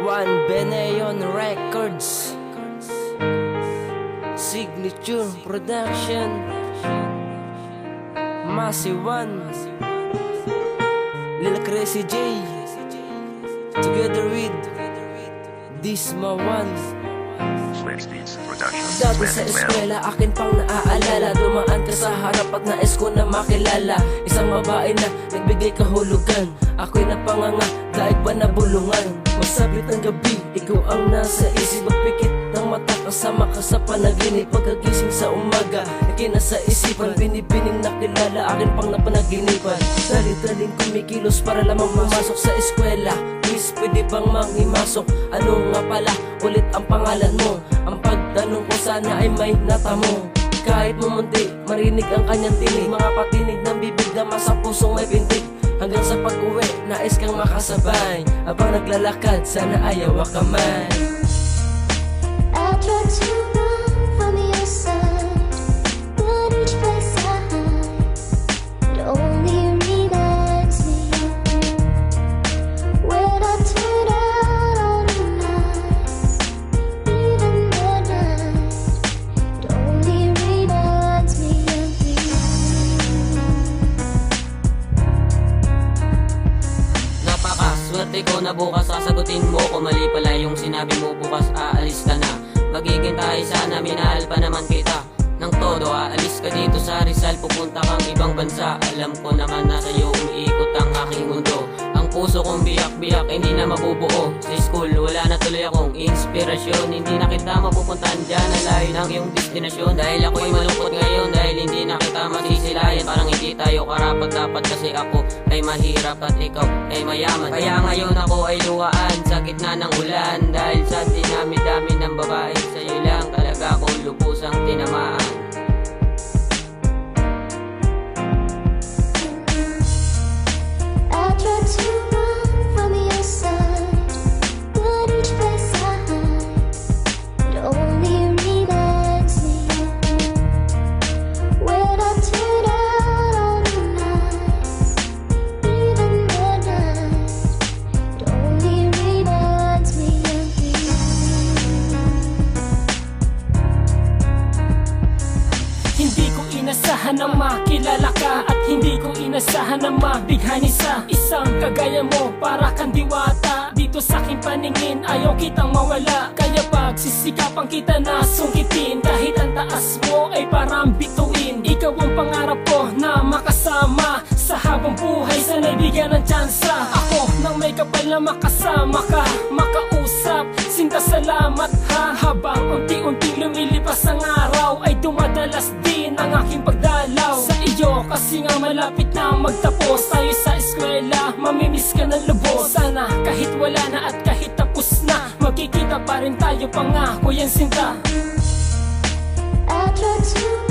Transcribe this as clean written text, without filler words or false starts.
One Beneon Records, Signature Production, Massive One, Lil Crazy J, together with Disma One. Dati sa eskwela, akin pang naaalala, dumaan ka sa harap at nais ko na makilala. Isang babae na nagbigay kahulugan, ako'y napanganga, daig ba na bulungan. Masabit ng gabi, ikaw ang nasa isip. Magpikit ng mata, kasama ka sa panaginip. Pagkagising sa umaga, ikinasa isipan, binibining nakilala, akin pang napanaginipan. Dali-daling kumikilos para lamang pumasok sa eskwela. Miss, pwede bang manghimasok? Ano nga pala, ulit ang pangalan mo? Ang pagtanong ko sana ay may natamo. Kahit mumunti, marinig ang kanyang tinig. Mga patinig ng bibig na sa pusong may pintig. Hanggang sa pag-uwi, nais kang makasabay. Habang naglalakad, sana ayaw ka man. I tried to run from your side, but each place I hide, it only reminds me of you. When I turn out all the lights, even the night, it only reminds me of you. Napakaswerte ko na bukas sasagutin mo. Kung mali pala yung sinabi mo, bukas aalis ka na. Magiging tayo sana, minahal pa naman kita ng todo. Aalis ka dito sa Rizal, pupunta kang ibang bansa. Alam ko naman na sa'yo umiikot ang aking mundo. Ang puso kong biyak-biyak, hindi na mabubuo. Sa school, wala na tuloy akong inspirasyon. Hindi na kita mapupuntahan dyan, nalayo ng iyong destinasyon. Dahil ako'y malungkot ngayon, dahil hindi na kita masisilayan. Parang hindi tayo karapat-dapat kasi ako ay mahirap at ikaw ay mayaman. Kaya ngayon ako ay luhaan sa gitna ng ulan. Dahil sa dinami-dami ng babae, sa'yo lang talaga ako lubusang tinamaan. I tried to run from your side, but each place I hide, it only reminds me of you. When I turn out all the lights, even the night, it only reminds me of you. Hindi ko inasahan na makilala ka, at hindi ko inasahan na mabighani sa isang kagaya mo. Para kang diwata dito sa aking paningin, ayaw kitang mawala. Kaya pagsisikapan kita na sungkitin, kahit ang taas mo ay parang bituin. Ikaw ang pangarap ko na makasama sa habang buhay, sana'y bigyan ng tsansa. Ako nang may kapal na makasama ka, makausap, sinta salamat ha. Habang unti-unting lumilipas ang araw, ay dumadalas din ang aking pagdalaw sa iyo. Kasi nga malapit na magtapos tayo sa eskwela, mamimiss ka ng lubos. Sana kahit wala na at kahit tapos na, magkikita pa rin tayo, pangako yan sinta. I tried to